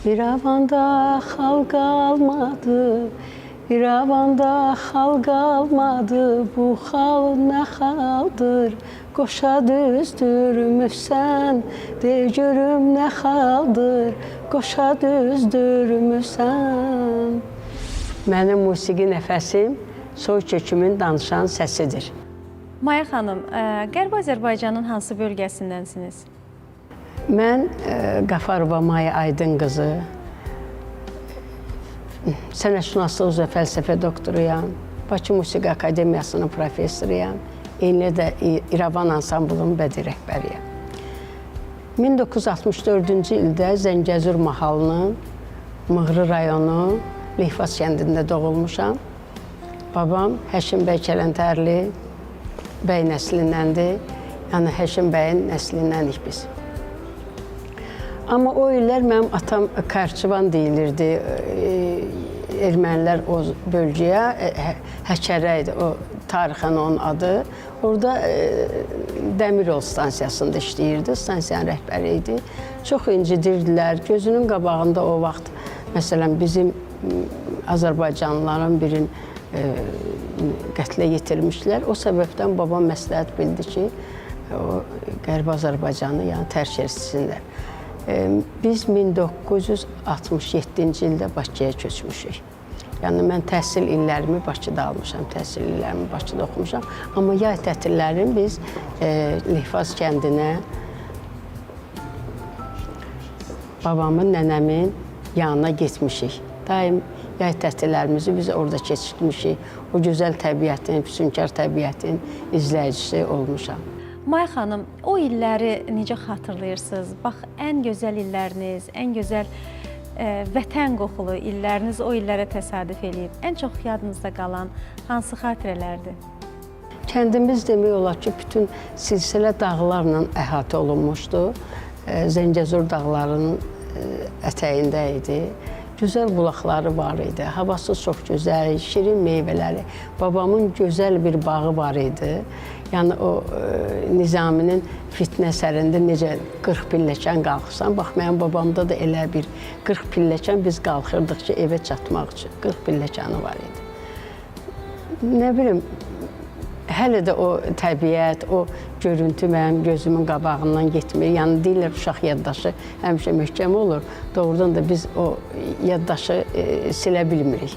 İrəvanda xalq almadı, İrəvanda xalq almadı, bu xal nə xaldır? Qoşa düzdürmüsən, de görüm nə xaldır? Qoşa düzdürmüsən. Mənim musiqi nəfəsim soy kökümün danışan səsidir. Maya xanım, Qərb Azərbaycanın hansı bölgəsindənsiniz? Mən Qafarova Maya Aydın qızı, sənətşünaslıq üzrə fəlsəfə doktoruyam, Bakı Musiqi Akademiyasının professoruyam, eyni də İrəvan ansamblının bədii rəhbəriyəm. 1964-cü ildə Zəngəzur mahalının Mığrı rayonu Leyfas kəndində doğulmuşam. Babam Həşim bəy Kələntərli bəy nəslindəndir, yəni Həşim bəyin nəslindənik biz. Amma o illər mənim atam Karçıvan deyilirdi, ermənilər o bölgəyə, Həkərə idi, o tarixən onun adı. Orada Dəmiryol stansiyasında işləyirdi, stansiyanın rəhbəri idi. Çox incidirdilər, gözünün qabağında o vaxt, məsələn, bizim Azərbaycanlıların birini qətlə yetirmişlər. O səbəbdən babam məsləhət bildi ki, o Qərbi Azərbaycanı yəni tərk etsinlər. Biz 1967-ci ildə Bakıya köçmüşük. Yəni mən təhsil illərimi Bakıda almışam, təhsil illərimi Bakıda oxumuşam. Amma yay tətillərini biz Leyfas kəndinə babamın, nənəmin yanına getmişik. Daim yay tətillərimizi biz orada keçirmişik. O gözəl təbiətin, füsunkar təbiətin izləyicisi olmuşam. Maya xanım, o illəri necə xatırlayırsınız? Bax, ən gözəl illəriniz, ən gözəl vətən qoxulu illəriniz o illərə təsadüf eləyib. Ən çox yadınızda qalan hansı xatirələrdir? Kəndimiz demək olar ki, bütün silsilə dağlarla əhatə olunmuşdu. Zəngəzur dağlarının ətəyində idi. Gözəl bulaqları var idi, havası çox gözəl, şirin meyvələri. Babamın gözəl bir bağı var idi. Yəni o Nizaminin Fitnə əsərində necə 40 pilləkən qalxırsan, bax mənim babamda da elə bir 40 pilləkən biz qalxırdıq ki, evə çatmaq üçün 40 pilləkəni var idi. Nə bilim, hələ də o təbiət, o görüntü mənim gözümün qabağından getmir. Yəni deyirlər, uşaq yaddaşı həmişə möhkəm olur. Doğrudan da biz o yaddaşı silə bilmirik.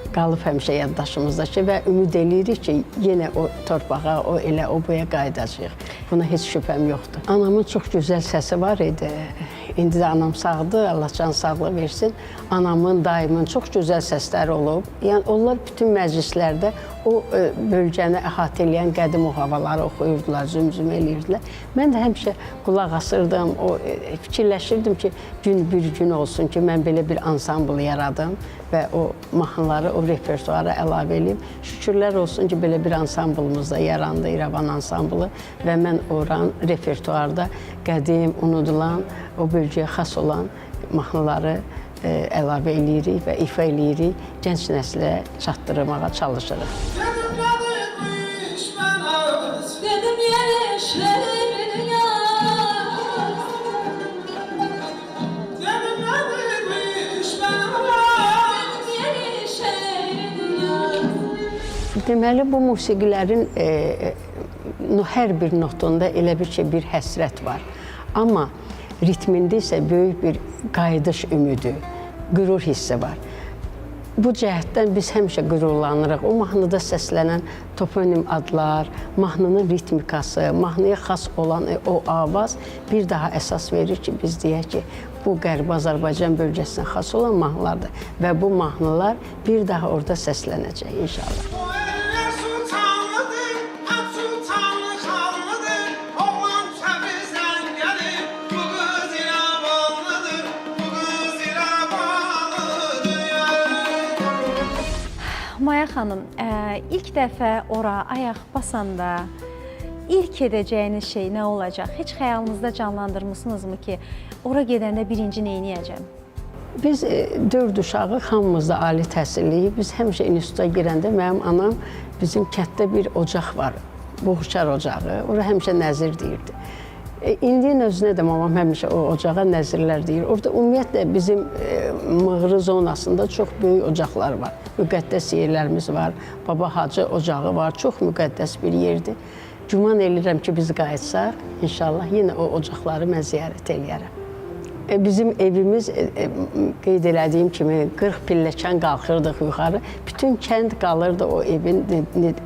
Qalıb həmişə yaddaşımızda ki, və ümid eləyirik ki, yenə o torpağa, o elə o boya qayıdacağıq. Buna heç şübhəm yoxdur. Anamın çox gözəl səsi var idi. İndi də anam sağdır, Allah can sağlıq versin. Anamın, dayımın çox gözəl səsləri olub. Yəni onlar bütün məclislərdə o bölgəni əhatə eləyən qədim o havaları oxuyurdular, zümzüm eləyirdilər. Mən də həmişə qulaq asırdım, fikirləşirdim ki, gün bir gün olsun ki, mən belə bir ansambl yaradım və o mahnıları, o repertuara əlavə edeyim. Şükürlər olsun ki, belə bir ansamblımız da yarandı, İrəvan ansamblı və mən oran repertuarda qədim, unudulan, o bölgəyə xas olan mahnıları əlavə eləyirik və ifa eləyirik, gənc nəslə çatdırmağa çalışırıq. Deməli, bu musiqilərin hər bir notunda elə bir ki, bir həsrət var. Amma ritmində isə böyük bir qayıdış ümidi, qürur hissi var. Bu cəhətdən biz həmişə qürurlanırıq. O mahnıda səslənən toponim adlar, mahnının ritmikası, mahnıya xas olan o avaz bir daha əsas verir ki, biz deyək ki, bu Qərbi Azərbaycan bölgəsinə xas olan mahnılardır və bu mahnılar bir daha orada səslənəcək inşallah. Maya xanım, ilk dəfə ora ayaq basanda ilk edəcəyiniz şey nə olacaq? Heç xəyalınızda canlandırmışsınızmı ki, ora gedəndə birinci nə edəcəm? Biz 4 uşağıq, hamımız da ali təhsilliyik. Biz həmişə instituta girəndə mənim anam bizim kənddə bir ocaq var, Boğuşar ocağı. Ora həmişə nəzir deyirdi. İndinin özünə də mamam həmişə o ocağa nəzirlər deyir. Orada ümumiyyətlə bizim Mığrı zonasında çox böyük ocaqlar var. Müqəddəs yerlərimiz var. Baba Hacı ocağı var. Çox müqəddəs bir yerdir. Güman edirəm ki, biz qayıtsaq, inşallah yenə o ocaqları mən ziyarət eləyərəm. Bizim evimiz, qeyd elədiyim kimi, 40 pilləkən qalxırdıq yuxarı. Bütün kənd qalırdı o evin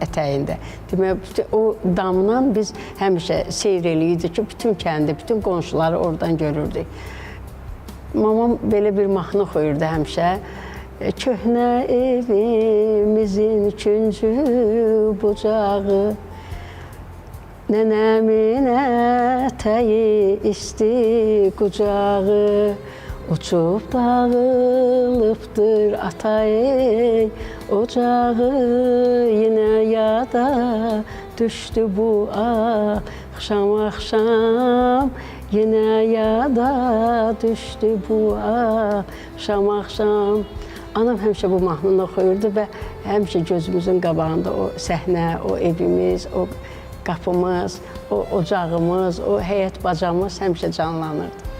ətəyində. Demək, o damdan biz həmişə seyr eləyirdik ki, bütün kəndi, bütün qonşuları oradan görürdük. Mamam belə bir mahnı oxuyurdu həmişə. Köhnə evimizin üçüncü bucağı, nənəmin ətəyi isti qucağı, uçub dağılıbdır atay ocağı, yenə yada düşdü bu axşam, yenə yada düşdü bu axşam. Anam həmişə bu mahnını oxuyurdu və həmişə gözümüzün qabağında o səhnə, o evimiz, o qapımız, o ocağımız, o həyət bacamız həmişə canlanırdı.